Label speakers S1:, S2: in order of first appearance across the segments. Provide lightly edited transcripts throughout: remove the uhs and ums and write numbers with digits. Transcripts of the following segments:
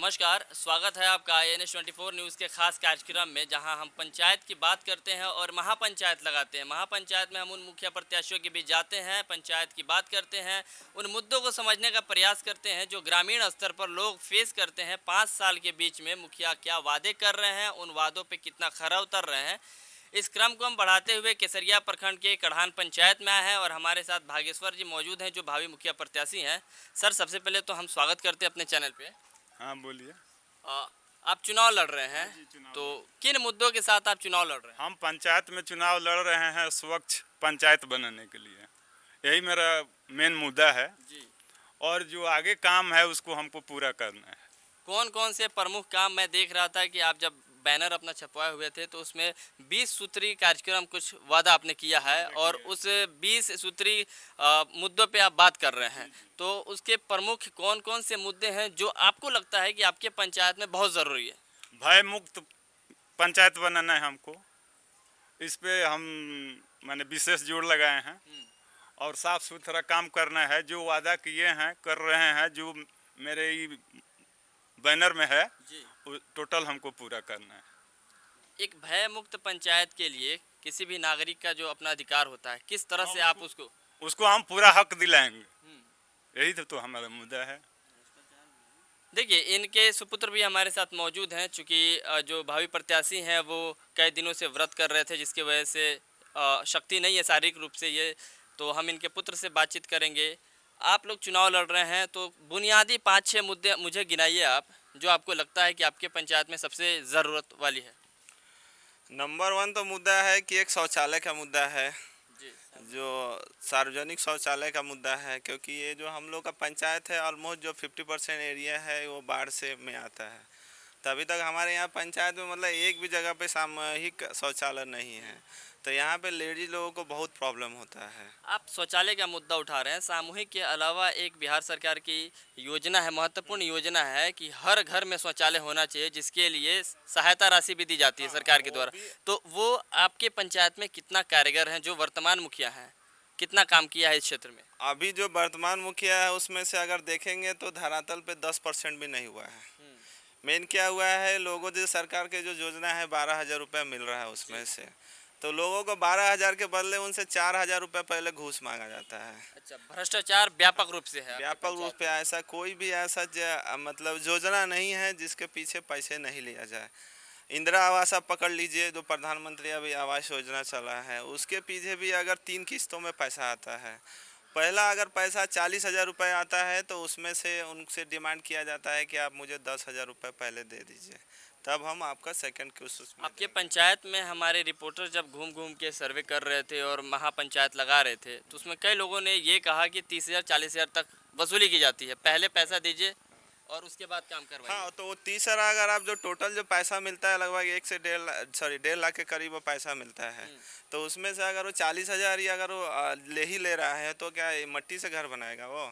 S1: नमस्कार, स्वागत है आपका INS 24 न्यूज़ के खास कार्यक्रम में, जहां हम पंचायत की बात करते हैं और महापंचायत लगाते हैं। महापंचायत में हम उन मुखिया प्रत्याशियों के बीच जाते हैं, पंचायत की बात करते हैं, उन मुद्दों को समझने का प्रयास करते हैं जो ग्रामीण स्तर पर लोग फेस करते हैं। 5 साल के बीच में मुखिया क्या वादे कर रहे हैं, उन वादों पर कितना खरा उतर रहे हैं। इस क्रम को हम बढ़ाते हुए केसरिया प्रखंड के कढ़ान पंचायत में आए हैं और हमारे साथ भागेश्वर जी मौजूद हैं, जो भावी मुखिया प्रत्याशी हैं। सर, सबसे पहले तो हम स्वागत करते हैं अपने चैनल पे।
S2: हाँ बोलिए।
S1: आप चुनाव लड़ रहे हैं, तो किन मुद्दों के साथ आप चुनाव लड़ रहे हैं?
S2: हम पंचायत में चुनाव लड़ रहे हैं स्वच्छ पंचायत बनाने के लिए। यही मेरा मेन मुद्दा है
S1: जी।
S2: और जो आगे काम है उसको हमको पूरा करना है।
S1: कौन कौन से प्रमुख काम? मैं देख रहा था कि आप जब बैनर अपना छपवाए हुए थे तो उसमें 20 सूत्री कार्यक्रम कुछ वादा आपने किया है और उस 20 सूत्री मुद्दों पे आप बात कर रहे हैं। तो उसके प्रमुख कौन कौन से मुद्दे हैं जो आपको लगता है कि आपके पंचायत में बहुत ज़रूरी है?
S2: भय मुक्त पंचायत बनाना है हमको। इस पे हम मैंने विशेष जोर लगाए हैं और साफ सुथरा काम करना है। जो वादा किए हैं कर रहे हैं, जो मेरे बैनर में है
S1: जी।
S2: टोटल हमको पूरा करना है।
S1: एक भय मुक्त पंचायत के लिए किसी भी नागरिक का जो अपना अधिकार होता है, किस तरह से आप
S2: उसको हम पूरा हक दिलाएंगे। यही तो हमारा मुद्दा है।
S1: देखिए, इनके सुपुत्र भी हमारे साथ मौजूद हैं, चूँकि जो भावी प्रत्याशी हैं वो कई दिनों से व्रत कर रहे थे, जिसकी वजह से शक्ति नहीं है शारीरिक रूप से ये। तो हम इनके पुत्र से बातचीत करेंगे। आप लोग चुनाव लड़ रहे हैं, तो बुनियादी 5-6 मुद्दे मुझे गिनाइए आप, जो आपको लगता है कि आपके पंचायत में सबसे ज़रूरत वाली है।
S3: नंबर 1 तो मुद्दा है कि एक शौचालय का मुद्दा है,
S1: जी।
S3: जो सार्वजनिक शौचालय का मुद्दा है, क्योंकि ये जो हम लोग का पंचायत है ऑलमोस्ट जो 50% एरिया है वो बाढ़ से में आता है। तभी तक हमारे यहाँ पंचायत में मतलब एक भी जगह पे सामूहिक शौचालय नहीं है, तो यहाँ पे लेडीज लोगों को बहुत प्रॉब्लम होता है।
S1: आप शौचालय का मुद्दा उठा रहे हैं। सामूहिक के अलावा एक बिहार सरकार की योजना है, महत्वपूर्ण योजना है कि हर घर में शौचालय होना चाहिए, जिसके लिए सहायता राशि भी दी जाती है सरकार के द्वारा। तो वो आपके पंचायत में कितना कारगर है? जो वर्तमान मुखिया हैं, कितना काम किया है इस क्षेत्र में?
S3: अभी जो वर्तमान मुखिया है उसमें से अगर देखेंगे तो धरातल पे 10% भी नहीं हुआ है। मेन क्या हुआ है, लोगों जो सरकार के जो योजना है 12,000 रुपये मिल रहा है उसमें से, तो लोगों को 12,000 के बदले उनसे 4,000 रुपये पहले घूस मांगा जाता है।
S1: अच्छा, भ्रष्टाचार व्यापक रूप से है
S3: व्यापक रूप पे ऐसा कोई भी ऐसा मतलब योजना नहीं है जिसके पीछे पैसे नहीं लिया जाए। इंदिरा आवास आप पकड़ लीजिए, जो प्रधानमंत्री अभी आवास योजना चला है, उसके पीछे भी अगर 3 किस्तों में पैसा आता है। पहला अगर पैसा 40,000 रुपये आता है तो उसमें से उनसे डिमांड किया जाता है कि आप मुझे 10,000 रुपये पहले दे दीजिए, तब हम आपका सेकंड किस्त उसमें
S1: आपके पंचायत में हमारे रिपोर्टर जब घूम घूम के सर्वे कर रहे थे और महापंचायत लगा रहे थे, तो उसमें कई लोगों ने ये कहा कि 30,000 40,000 तक वसूली की जाती है, पहले पैसा दीजिए और उसके बाद काम करवाइए।
S3: हाँ, तो वो तीसरा अगर आप जो टोटल जो पैसा मिलता है लगभग 1 से 1.5 लाख के करीब वो पैसा मिलता है, तो उसमें से अगर वो 40,000 ही अगर वो ले रहा है तो क्या मट्टी से घर बनाएगा वो?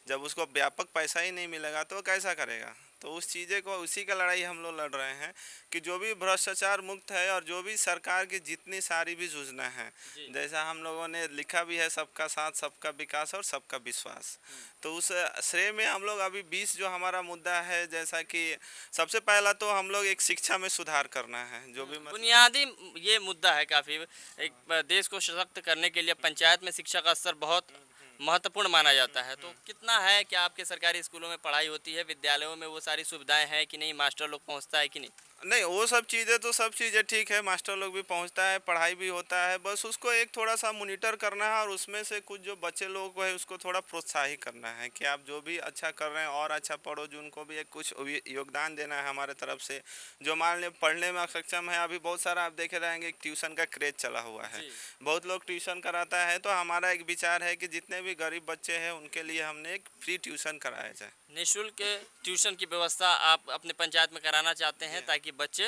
S3: जब उसको व्यापक पैसा ही नहीं मिलेगा तो कैसा करेगा? तो उस चीज़ें को उसी का लड़ाई हम लोग लड़ रहे हैं कि जो भी भ्रष्टाचार मुक्त है और जो भी सरकार की जितनी सारी भी योजना है, जैसा हम लोगों ने लिखा भी है सबका साथ सबका विकास और सबका विश्वास, तो उस श्रेय में हम लोग अभी 20 जो हमारा मुद्दा है, जैसा कि सबसे पहला तो हम लोग एक शिक्षा में सुधार करना है, जो भी
S1: बुनियादी ये मुद्दा है काफ़ी। एक देश को सशक्त करने के लिए पंचायत में शिक्षा का स्तर बहुत महत्वपूर्ण माना जाता है। तो कितना है कि आपके सरकारी स्कूलों में पढ़ाई होती है, विद्यालयों में वो सारी सुविधाएं हैं कि नहीं, मास्टर लोग पहुंचता है कि नहीं?
S3: नहीं, वो सब चीज़ें तो सब चीज़ें ठीक है, मास्टर लोग भी पहुंचता है, पढ़ाई भी होता है, बस उसको एक थोड़ा सा मॉनिटर करना है और उसमें से कुछ जो बच्चे लोगों को है उसको थोड़ा प्रोत्साहित करना है कि आप जो भी अच्छा कर रहे हैं और अच्छा पढ़ो, जो उनको भी एक कुछ योगदान देना है हमारे तरफ से। जो मान लें पढ़ने में सक्षम है, अभी बहुत सारा आप देखे रहेंगे ट्यूशन का क्रेज चला हुआ है, बहुत लोग ट्यूशन कराता है, तो हमारा एक विचार है कि जितने भी गरीब बच्चे हैं उनके लिए हमने एक फ्री ट्यूशन कराया जाए।
S1: निःशुल्क ट्यूशन की व्यवस्था आप अपने पंचायत में कराना चाहते हैं ताकि बच्चे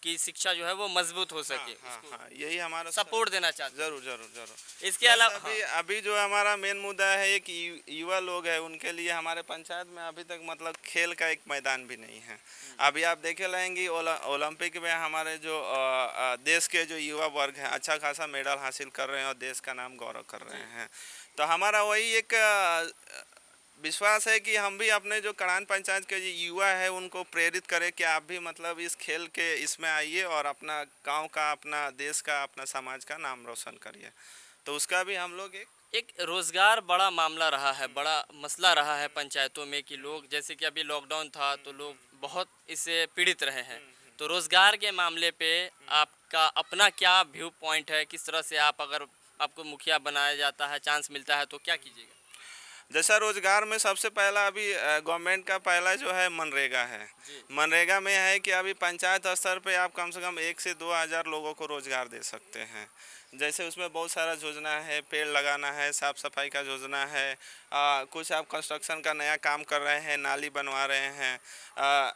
S1: की शिक्षा जो है वो मजबूत हो सके।
S3: हाँ, यही हमारा
S1: सपोर्ट देना चाहते हैं।
S3: जरूर जरूर जरूर।
S1: इसके अलावा
S3: अभी जो हमारा मेन मुद्दा है एक युवा लोग है, उनके लिए हमारे पंचायत में अभी तक मतलब खेल का एक मैदान भी नहीं है। अभी आप देखे रहेंगे ओलंपिक में हमारे जो देश के जो युवा वर्ग हैं अच्छा खासा मेडल हासिल कर रहे हैं और देश का नाम गौरव कर रहे हैं। तो हमारा वही एक विश्वास है कि हम भी अपने जो कड़ान पंचायत के जो युवा है उनको प्रेरित करें कि आप भी मतलब इस खेल के इसमें आइए और अपना गांव का, अपना देश का, अपना समाज का नाम रोशन करिए। तो उसका भी हम लोग
S1: एक रोजगार बड़ा मामला रहा है, बड़ा मसला रहा है पंचायतों में कि लोग, जैसे कि अभी लॉकडाउन था तो लोग बहुत इससे पीड़ित रहे हैं। तो रोजगार के मामले पे आपका अपना क्या व्यू पॉइंट है? किस तरह से आप, अगर आपको मुखिया बनाया जाता है, चांस मिलता है, तो क्या कीजिएगा?
S3: जैसा रोजगार में सबसे पहला अभी गवर्नमेंट का पहला जो है मनरेगा है। मनरेगा में है कि अभी पंचायत स्तर पे आप कम से कम 1 से 2 हज़ार लोगों को रोजगार दे सकते हैं। जैसे उसमें बहुत सारा योजना है, पेड़ लगाना है, साफ सफाई का योजना है, कुछ आप कंस्ट्रक्शन का नया काम कर रहे हैं, नाली बनवा रहे हैं,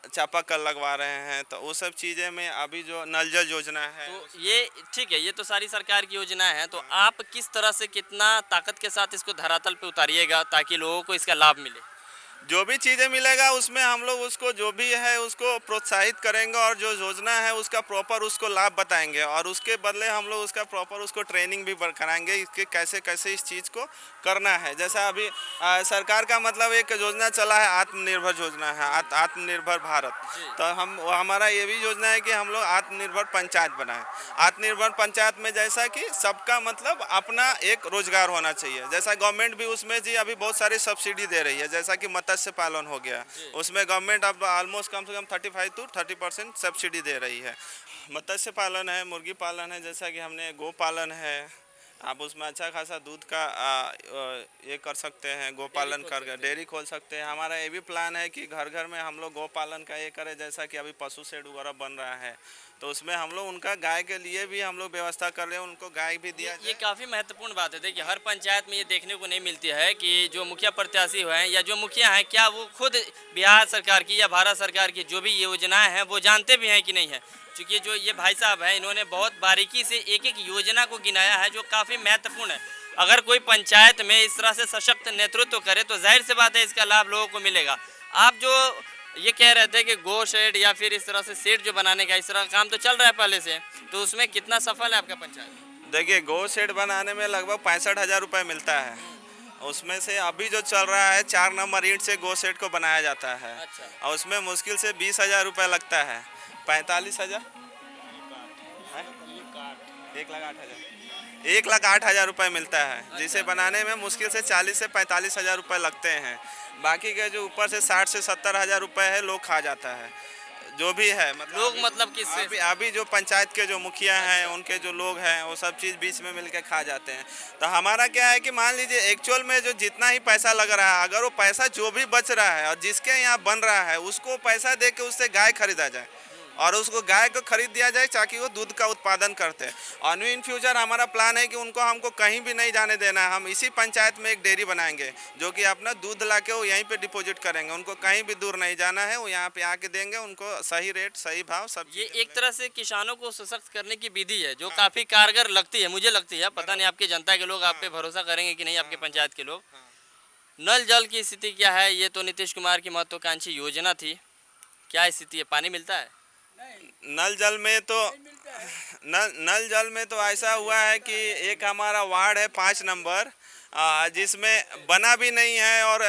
S3: चापाकल लगवा रहे हैं, तो वो सब चीज़ें में अभी जो नल जल योजना है।
S1: तो ये ठीक है, ये तो सारी सरकार की योजनाएं हैं। तो आप किस तरह से, कितना ताकत के साथ इसको धरातल पे उतारिएगा ताकि लोगों को इसका लाभ मिले?
S3: जो भी चीज़ें मिलेगा उसमें हम लोग उसको जो भी है उसको प्रोत्साहित करेंगे और जो योजना है उसका प्रॉपर उसको लाभ बताएंगे और उसके बदले हम लोग उसका प्रॉपर उसको ट्रेनिंग भी कराएंगे कि कैसे कैसे इस चीज़ को करना है। जैसा अभी सरकार का मतलब एक योजना चला है, आत्मनिर्भर योजना है, आत्मनिर्भर भारत। तो हमारा ये भी योजना है कि हम लोग आत्मनिर्भर पंचायत बनाएं। आत्मनिर्भर पंचायत में जैसा कि सबका मतलब अपना एक रोजगार होना चाहिए। जैसा गवर्नमेंट भी उसमें जी अभी बहुत सारी सब्सिडी दे रही है, जैसा कि मत्स्य पालन हो गया, उसमें गवर्नमेंट अब ऑलमोस्ट कम से कम 35 to 30% सब्सिडी दे रही है। मत्स्य पालन है, मुर्गी पालन है, जैसा कि हमने गो पालन है, आप उसमें अच्छा खासा दूध का ये कर सकते हैं, गो पालन कर डेयरी खोल सकते हैं। हमारा ये भी प्लान है कि घर घर में हम लोग गो पालन का ये करें, जैसा कि अभी पशु शेड वगैरह बन रहा है, तो उसमें हम लोग उनका गाय के लिए भी हम लोग व्यवस्था कर रहे हैं, उनको गाय भी दिया
S1: ये काफ़ी महत्वपूर्ण बात है। देखिए, हर पंचायत में ये देखने को नहीं मिलती है कि जो मुखिया प्रत्याशी हैं या जो मुखिया हैं, क्या वो खुद बिहार सरकार की या भारत सरकार की जो भी योजनाएं हैं वो जानते भी हैं कि नहीं है। क्योंकि जो ये भाई साहब हैं, इन्होंने बहुत बारीकी से एक एक योजना को गिनाया है जो काफ़ी महत्वपूर्ण है। अगर कोई पंचायत में इस तरह से सशक्त नेतृत्व करे तो जाहिर सी बात है इसका लाभ लोगों को मिलेगा। आप जो ये कह रहे थे कि गो शेड या फिर इस तरह से शेड जो बनाने का, इस तरह का काम तो चल रहा है पहले से, तो उसमें कितना सफल है आपका पंचायत?
S3: देखिए, गो शेड बनाने में लगभग 65,000 रुपये मिलता है। उसमें से अभी जो चल रहा है 4 नंबर ईंट से गो शेड को बनाया जाता है।
S1: अच्छा।
S3: और उसमें मुश्किल से 20,000 रुपये लगता है। 45,000, 1,08,000 रुपये मिलता है, जिसे बनाने में मुश्किल से 40 से 45,000 रुपये लगते हैं। बाकी के जो ऊपर से 60 से 70,000 रुपये है लोग खा जाता है। जो भी है मतलब
S1: लोग मतलब किससे?
S3: अभी जो पंचायत के जो मुखिया हैं, उनके जो लोग हैं, वो सब चीज़ बीच में मिलकर खा जाते हैं। तो हमारा क्या है कि मान लीजिए एक्चुअल में जो जितना ही पैसा लग रहा है, अगर वो पैसा जो भी बच रहा है और जिसके यहाँ बन रहा है उसको पैसा दे के उससे गाय खरीदा जाए और उसको गाय को खरीद दिया जाए ताकि वो दूध का उत्पादन करते हैं। और इन फ्यूचर हमारा प्लान है कि उनको हमको कहीं भी नहीं जाने देना है। हम इसी पंचायत में एक डेयरी बनाएंगे जो कि अपना दूध ला के वो यहीं पे डिपॉजिट करेंगे, उनको कहीं भी दूर नहीं जाना है, वो यहाँ पे आके देंगे, उनको सही रेट, सही भाव सब।
S1: ये एक तरह से किसानों को सशक्त करने की विधि है जो काफ़ी कारगर लगती है, मुझे लगती है। पता नहीं आपकी जनता के लोग आप पे भरोसा करेंगे कि नहीं, आपके पंचायत के लोग। नल जल की स्थिति क्या है? ये तो नीतीश कुमार की महत्वाकांक्षी योजना थी, क्या स्थिति है? पानी मिलता है?
S3: नल जल में तो नल जल में तो ऐसा हुआ है कि एक हमारा वार्ड है 5 नंबर, जिसमें बना भी नहीं है और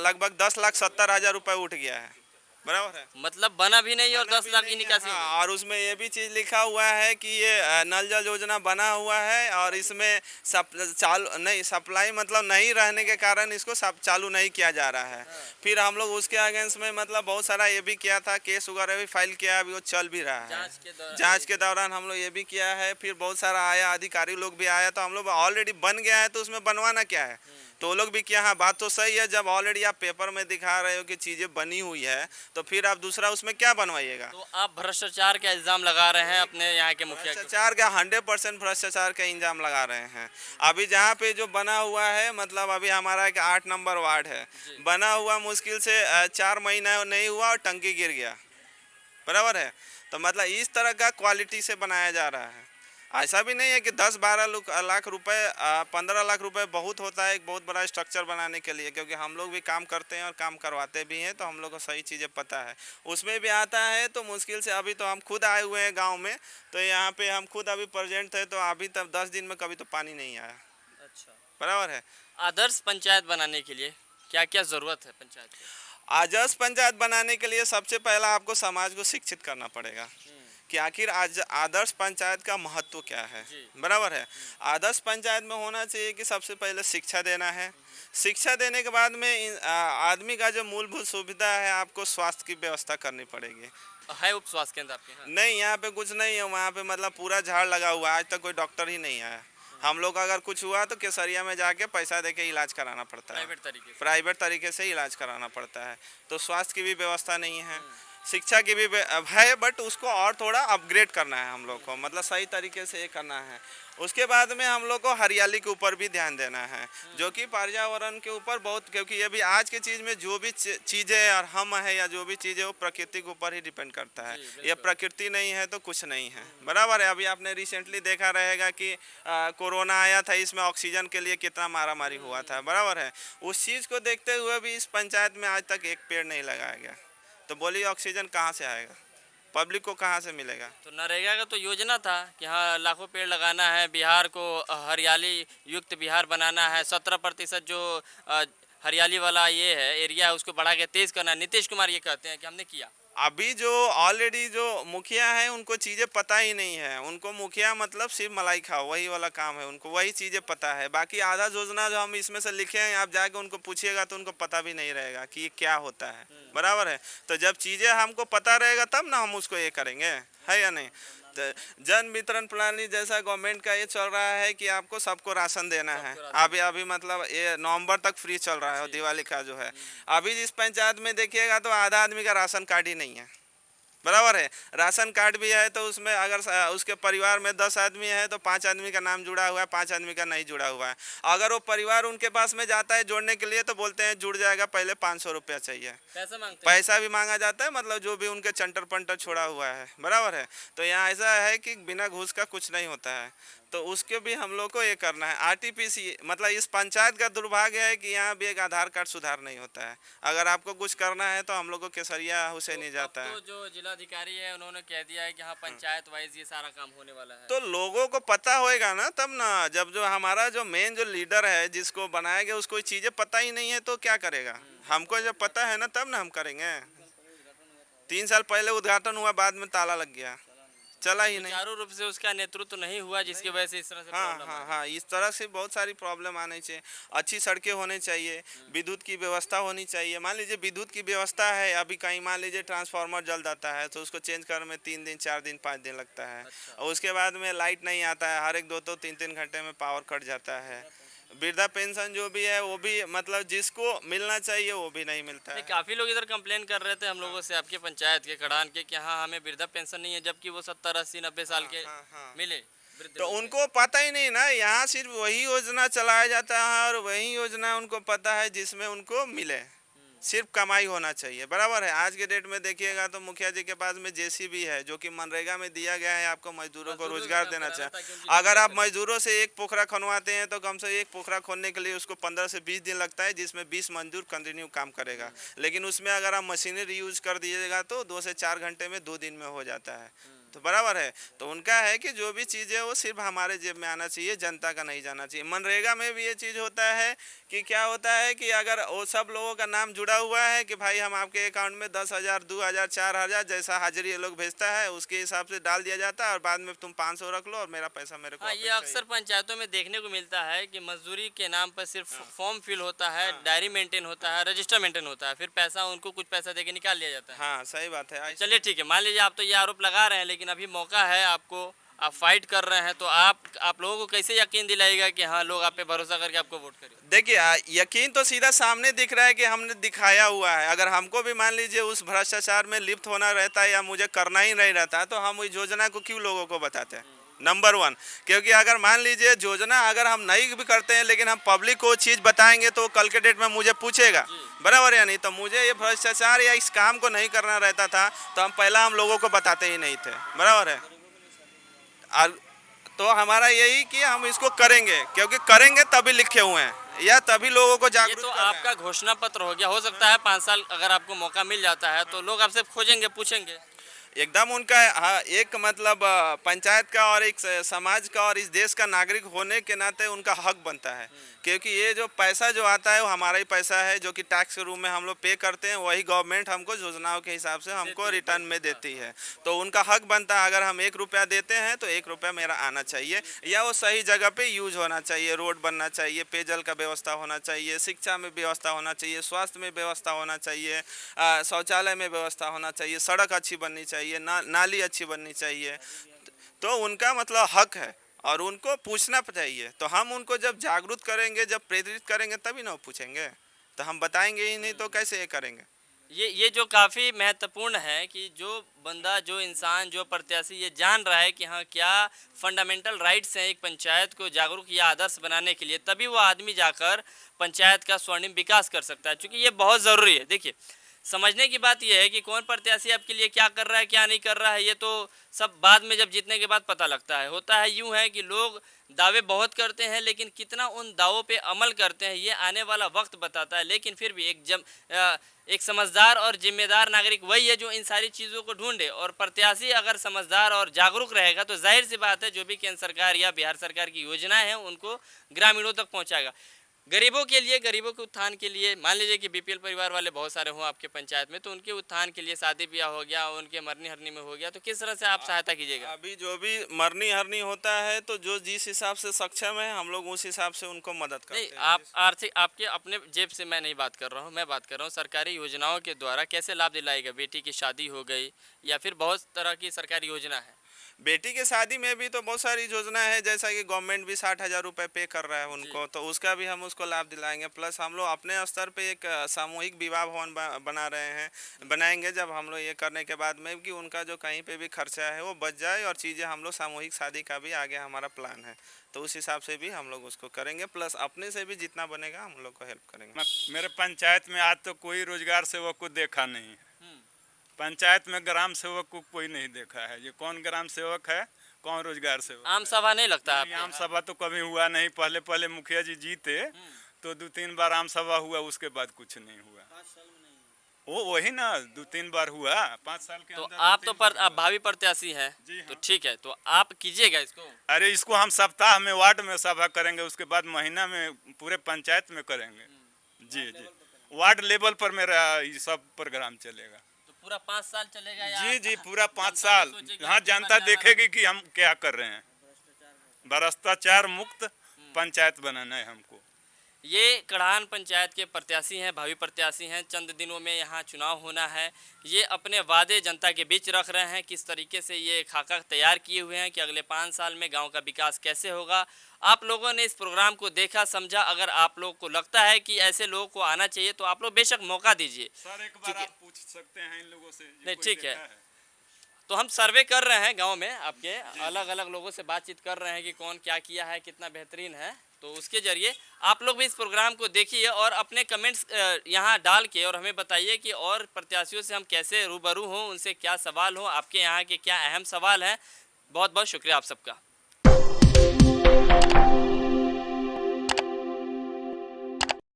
S3: लगभग 10,70,000 रुपये उठ गया है। बराबर है,
S1: मतलब बना भी नहीं और 10 लाख की निकासी हो
S3: हाँ। और उसमें ये भी चीज़ लिखा हुआ है कि ये नल जल योजना बना हुआ है और इसमें सप्लाई मतलब नहीं रहने के कारण इसको चालू नहीं किया जा रहा है। फिर हम लोग उसके अगेंस्ट में मतलब बहुत सारा ये भी किया था, केस वगैरह भी फाइल किया, अभी वो चल भी रहा है। जांच के दौरान हम लोग ये भी किया है। फिर बहुत सारा आया, अधिकारी लोग भी आया, तो हम लोग ऑलरेडी बन गया है तो उसमें बनवाना क्या है, तो वो लोग भी किया। हाँ, बात तो सही है, जब ऑलरेडी आप पेपर में दिखा रहे हो कि चीज़ें बनी हुई है तो फिर आप दूसरा उसमें क्या बनवाइएगा।
S1: तो आप भ्रष्टाचार का इल्जाम लगा रहे हैं अपने यहाँ के मुखिया?
S3: भ्रष्टाचार का 100% भ्रष्टाचार का इल्जाम लगा रहे हैं। अभी जहाँ पे जो बना हुआ है, मतलब अभी हमारा एक 8 नंबर वार्ड है, बना हुआ मुश्किल से 4 महीना नहीं हुआ और टंकी गिर गया। बराबर है, तो मतलब इस तरह का क्वालिटी से बनाया जा रहा है। ऐसा भी नहीं है कि 10-12 लाख रुपए, 15 लाख रुपए बहुत होता है एक बहुत बड़ा स्ट्रक्चर बनाने के लिए, क्योंकि हम लोग भी काम करते हैं और काम करवाते भी हैं, तो हम लोग को सही चीज़ें पता है। उसमें भी आता है तो मुश्किल से, अभी तो हम खुद आए हुए हैं गांव में, तो यहाँ पे हम खुद अभी प्रेजेंट थे, तो अभी तक 10 दिन में कभी तो पानी नहीं आया।
S1: अच्छा,
S3: बराबर है।
S1: आदर्श पंचायत बनाने के लिए क्या क्या ज़रूरत है पंचायत को?
S3: आदर्श पंचायत बनाने के लिए सबसे पहला आपको समाज को शिक्षित करना पड़ेगा कि आखिर आज आदर्श पंचायत का महत्व क्या है।
S1: जी।
S3: बराबर है। आदर्श पंचायत में होना चाहिए कि सबसे पहले शिक्षा देना है। शिक्षा देने के बाद में आदमी का जो मूलभूत सुविधा है, आपको स्वास्थ्य की व्यवस्था करनी पड़ेगी।
S1: है उप स्वास्थ्य केंद्र आपके यहाँ?
S3: नहीं, यहाँ पे कुछ नहीं है। वहाँ पे मतलब पूरा झाड़ लगा हुआ है, आज तक कोई डॉक्टर ही नहीं आया। हम लोग अगर कुछ हुआ तो केसरिया में जाके पैसा दे के इलाज कराना पड़ता है, प्राइवेट तरीके से इलाज कराना पड़ता है। तो स्वास्थ्य की भी व्यवस्था नहीं है, शिक्षा की भी है, बट उसको और थोड़ा अपग्रेड करना है हम लोग को, मतलब सही तरीके से ये करना है। उसके बाद में हम लोग को हरियाली के ऊपर भी ध्यान देना है, जो कि पर्यावरण के ऊपर बहुत, क्योंकि ये भी आज की चीज़ में जो भी चीज़ें और हम है या जो भी चीज़ें वो प्रकृति के ऊपर ही डिपेंड करता है। ये प्रकृति नहीं है तो कुछ नहीं है। बराबर है। अभी आपने रिसेंटली देखा रहेगा कि कोरोना आया था, इसमें ऑक्सीजन के लिए कितना मारामारी हुआ था। बराबर है। उस चीज़ को देखते हुए भी इस पंचायत में आज तक एक पेड़ नहीं लगाया गया, तो बोलिए ऑक्सीजन कहाँ से आएगा, पब्लिक को कहाँ से मिलेगा?
S1: तो नरेगा का तो योजना था कि हाँ लाखों पेड़ लगाना है, बिहार को हरियाली युक्त बिहार बनाना है, 17% जो हरियाली वाला ये है एरिया है उसको बढ़ा के तेज करना है। नीतीश कुमार ये कहते हैं कि हमने किया।
S3: अभी जो ऑलरेडी जो मुखिया है उनको चीज़ें पता ही नहीं है। उनको मुखिया मतलब सिर्फ मलाई खाओ, वही वाला काम है, उनको वही चीज़ें पता है। बाकी आधा योजना जो हम इसमें से लिखे हैं, आप जाके उनको पूछिएगा तो उनको पता भी नहीं रहेगा कि ये क्या होता है। बराबर है। तो जब चीज़ें हमको पता रहेगा तब ना हम उसको ये करेंगे, है या नहीं? जन वितरण प्रणाली जैसा गवर्नमेंट का ये चल रहा है कि आपको सबको राशन देना है। अभी मतलब ये नवंबर तक फ्री चल रहा है, दिवाली का जो है। अभी इस पंचायत में देखिएगा तो आधा आदमी का राशन कार्ड ही नहीं है। बराबर है। राशन कार्ड भी है तो उसमें अगर उसके परिवार में 10 आदमी है तो 5 आदमी का नाम जुड़ा हुआ है, 5 आदमी का नहीं जुड़ा हुआ है। अगर वो परिवार उनके पास में जाता है जोड़ने के लिए तो बोलते हैं जुड़ जाएगा, पहले 500 रुपया चाहिए। पैसा भी मांगा जाता है, मतलब जो भी उनके चंटर पंटर छोड़ा हुआ है। बराबर है। तो यहाँ ऐसा है कि बिना घूस का कुछ नहीं होता है, तो उसके भी हम लोग को ये करना है। आरटीपीसी मतलब इस पंचायत का दुर्भाग्य है कि यहाँ भी एक आधार कार्ड सुधार नहीं होता है। अगर आपको कुछ करना है तो हम लोग को केसरिया हुसैनी जाता है।
S1: तो जो जिलाधिकारी है उन्होंने कह दिया है कि हाँ पंचायत वाइज ये सारा काम होने वाला है।
S3: तो लोगों को पता होएगा ना तब ना, जब जो हमारा जो मेन जो लीडर है जिसको बनाया गया उसको चीज़ें पता ही नहीं है तो क्या करेगा? हमको जब पता है ना तब ना हम करेंगे। 3 साल पहले उद्घाटन हुआ, बाद में ताला लग गया, चला ही नहीं।
S1: चारों रूप से उसका नेतृत्व नहीं हुआ जिसकी वजह से इस तरह से
S3: हाँ, इस तरह से बहुत सारी प्रॉब्लम आनी चाहिए। अच्छी सड़कें होनी चाहिए, विद्युत की व्यवस्था होनी चाहिए। मान लीजिए विद्युत की व्यवस्था है, अभी कहीं मान लीजिए ट्रांसफार्मर जल जाता है तो उसको चेंज करने में 3 दिन 4 दिन 5 दिन लगता है। और उसके बाद में लाइट नहीं आता है, हर एक 2 3 घंटे में पावर कट जाता है। वृद्धा पेंशन जो भी है वो भी मतलब जिसको मिलना चाहिए वो भी नहीं मिलता है।
S1: काफ़ी लोग इधर कंप्लेन कर रहे थे हम लोगों से आपके पंचायत के कड़ान के कि हाँ हमें वृद्धा पेंशन नहीं है, जबकि वो 70 80 90 साल के मिले।
S3: तो उनको पता ही नहीं ना, यहाँ सिर्फ वही योजना चलाया जाता है और वही योजना उनको पता है जिसमें उनको मिले। सिर्फ कमाई होना चाहिए। बराबर है। आज के डेट में देखिएगा तो मुखिया जी के पास में जेसीबी है जो कि मनरेगा में दिया गया है, आपको मजदूरों को रोजगार देना चाहिए। अगर आप मजदूरों से एक पोखरा खनवाते हैं तो कम से एक पोखरा खोदने के लिए उसको 15 से 20 दिन लगता है, जिसमें 20 मजदूर कंटिन्यू काम करेगा। लेकिन उसमें अगर आप मशीनरी यूज कर दीजिएगा तो 2 से 4 घंटे में 2 दिन में हो जाता है। तो बराबर है। तो उनका है कि जो भी चीज़ है वो सिर्फ हमारे जेब में आना चाहिए, जनता का नहीं जाना चाहिए। मनरेगा में भी ये चीज़ होता है कि क्या होता है कि अगर वो सब लोगों का नाम जुड़ा हुआ है कि भाई हम आपके अकाउंट में 10,000 2,000 4,000 जैसा हाजिरी ये लोग भेजता है उसके हिसाब से डाल दिया जाता है और बाद में तुम 500 रख लो और मेरा पैसा मेरे को।
S1: हाँ, ये अक्सर पंचायतों में देखने को मिलता है कि मजदूरी के नाम पर सिर्फ फॉर्म फिल होता है, डायरी मेंटेन होता है, रजिस्टर मेंटेन होता है, फिर पैसा उनको कुछ पैसा देके निकाल लिया जाता है।
S3: हाँ, सही बात है।
S1: चलिए ठीक है, मान लीजिए आप तो ये आरोप लगा रहे हैं, लेकिन अभी मौका है आपको, आप फाइट कर रहे हैं, तो आप लोगों को कैसे यकीन दिलाएगा कि हाँ लोग आप पे भरोसा करके आपको वोट करें?
S3: देखिए, यकीन तो सीधा सामने दिख रहा है कि हमने दिखाया हुआ है। अगर हमको भी मान लीजिए उस भ्रष्टाचार में लिप्त होना रहता है या मुझे करना ही नहीं रहता तो हम इस योजना को क्यों लोगों को बताते हैं? नंबर 1, क्योंकि अगर मान लीजिए योजना अगर हम नहीं भी करते हैं लेकिन हम पब्लिक को चीज़ बताएंगे तो कल के डेट में मुझे पूछेगा। बराबर या नहीं? तो मुझे ये भ्रष्टाचार या इस काम को नहीं करना रहता था तो हम पहला हम लोगों को बताते ही नहीं थे। बराबर है। तो हमारा यही कि हम इसको करेंगे, क्योंकि करेंगे तभी लिखे हुए हैं या तभी लोगों को जागरूक।
S1: ये तो आपका घोषणा पत्र हो गया। हो सकता है 5 साल अगर आपको मौका मिल जाता है तो लोग आपसे खोजेंगे, पूछेंगे।
S3: एकदम उनका हाँ, एक मतलब पंचायत का और एक समाज का और इस देश का नागरिक होने के नाते उनका हक बनता है, क्योंकि ये जो पैसा जो आता है वो हमारा ही पैसा है, जो कि टैक्स के रूप में हम लोग पे करते हैं, वही गवर्नमेंट हमको योजनाओं के हिसाब से हमको रिटर्न में देती है। तो उनका हक बनता है, अगर हम 1 रुपया देते हैं तो 1 रुपया मेरा आना चाहिए, या वो सही जगह पे यूज होना चाहिए, रोड बनना चाहिए, पेयजल का व्यवस्था होना चाहिए, शिक्षा में व्यवस्था होना चाहिए, स्वास्थ्य में व्यवस्था होना चाहिए, शौचालय में व्यवस्था होना चाहिए, सड़क अच्छी बननी चाहिए, नाली अच्छी बननी चाहिए। तो उनका मतलब हक है और उनको पूछना चाहिए। तो हम उनको जब जागरूक करेंगे, जब प्रेरित करेंगे, तभी ना वो पूछेंगे। तो हम बताएंगे ही नहीं तो कैसे ये करेंगे।
S1: ये जो काफ़ी महत्वपूर्ण है कि जो बंदा, जो इंसान, जो प्रत्याशी ये जान रहा है कि हाँ क्या फंडामेंटल राइट्स हैं एक पंचायत को जागरूक या आदर्श बनाने के लिए, तभी वो आदमी जाकर पंचायत का स्वर्णिम विकास कर सकता है, क्योंकि ये बहुत ज़रूरी है। देखिए, समझने की बात यह है कि कौन प्रत्याशी आपके लिए क्या कर रहा है, क्या नहीं कर रहा है, ये तो सब बाद में जब जीतने के बाद पता लगता है। होता है यूँ है कि लोग दावे बहुत करते हैं, लेकिन कितना उन दावों पे अमल करते हैं ये आने वाला वक्त बताता है। लेकिन फिर भी एक समझदार और जिम्मेदार नागरिक वही है जो इन सारी चीज़ों को ढूंढे, और प्रत्याशी अगर समझदार और जागरूक रहेगा तो जाहिर सी बात है जो भी केंद्र सरकार या बिहार सरकार की योजनाएं हैं उनको ग्रामीणों तक पहुंचाएगा। गरीबों के लिए, गरीबों के उत्थान के लिए, मान लीजिए कि बीपीएल परिवार वाले बहुत सारे हों आपके पंचायत में, तो उनके उत्थान के लिए शादी ब्याह हो गया, उनके मरनी हरनी में हो गया, तो किस तरह से आप सहायता कीजिएगा?
S3: अभी जो भी मरनी हरनी होता है तो जो जिस हिसाब से सक्षम है हम लोग उस हिसाब से उनको मदद करते
S1: नहीं,
S3: हैं।
S1: आप आर्थिक, आपके अपने जेब से मैं नहीं बात कर रहा हूँ, मैं बात कर रहा हूँ सरकारी योजनाओं के द्वारा कैसे लाभ दिलाएगा। बेटी की शादी हो गई या फिर बहुत तरह की सरकारी योजना है।
S3: बेटी के शादी में भी तो बहुत सारी योजना है, जैसा कि गवर्नमेंट भी 60,000 रुपये पे कर रहा है उनको, तो उसका भी हम उसको लाभ दिलाएंगे। प्लस हम लोग अपने स्तर पे एक सामूहिक विवाह भवन बना रहे हैं, बनाएंगे जब हम लोग ये करने के बाद में, कि उनका जो कहीं पे भी खर्चा है वो बच जाए, और चीज़ें हम लोग सामूहिक शादी का भी आगे हमारा प्लान है, तो उस हिसाब से भी हम लोग उसको करेंगे। प्लस अपने से भी जितना बनेगा हम लोग को हेल्प करेंगे।
S2: मेरे पंचायत में आज तो कोई रोजगार सेवक को देखा नहीं है। पंचायत में ग्राम सेवक को कोई नहीं देखा है। ये कौन ग्राम सेवक है, कौन रोजगार सेवक?
S1: आम सभा नहीं लगता है?
S2: आम सभा तो कभी हुआ नहीं। पहले मुखिया जी जीते तो 2-3 बार आम सभा हुआ, उसके बाद कुछ नहीं हुआ। वो वही ना 2-3 बार हुआ 5 साल के
S1: तो
S2: अंदर।
S1: आप तो आप भावी प्रत्याशी हैं, तो ठीक है, तो आप कीजिएगा इसको।
S2: अरे इसको हम सप्ताह में वार्ड में सभा करेंगे, उसके बाद महीना में पूरे पंचायत में करेंगे। जी जी, वार्ड लेवल पर मेरा ये सब प्रोग्राम चलेगा।
S1: पूरा 5 साल चलेगा या?
S2: जी जी, पूरा 5 साल। हाँ, जनता देखेगी कि हम क्या कर रहे हैं। भ्रष्टाचार मुक्त पंचायत बनाना है हमको।
S1: ये कड़ान पंचायत के प्रत्याशी हैं, भावी प्रत्याशी हैं। चंद दिनों में यहाँ चुनाव होना है। ये अपने वादे जनता के बीच रख रहे हैं, किस तरीके से ये खाका तैयार किए हुए हैं कि अगले 5 साल में गांव का विकास कैसे होगा। आप लोगों ने इस प्रोग्राम को देखा, समझा। अगर आप लोग को लगता है कि ऐसे लोगों को आना चाहिए तो आप लोग बेशक मौका दीजिए।
S2: सर एक बार आप पूछ सकते हैं इन लोगों से।
S1: नहीं, ठीक है। तो हम सर्वे कर रहे हैं गांव में, आपके अलग अलग लोगों से बातचीत कर रहे हैं कि कौन क्या किया है, कितना बेहतरीन है। तो उसके जरिए आप लोग भी इस प्रोग्राम को देखिए और अपने कमेंट्स यहाँ डाल के और हमें बताइए कि और प्रत्याशियों से हम कैसे रूबरू हों, उनसे क्या सवाल हो, आपके यहाँ के क्या अहम सवाल हैं। बहुत बहुत शुक्रिया आप सबका।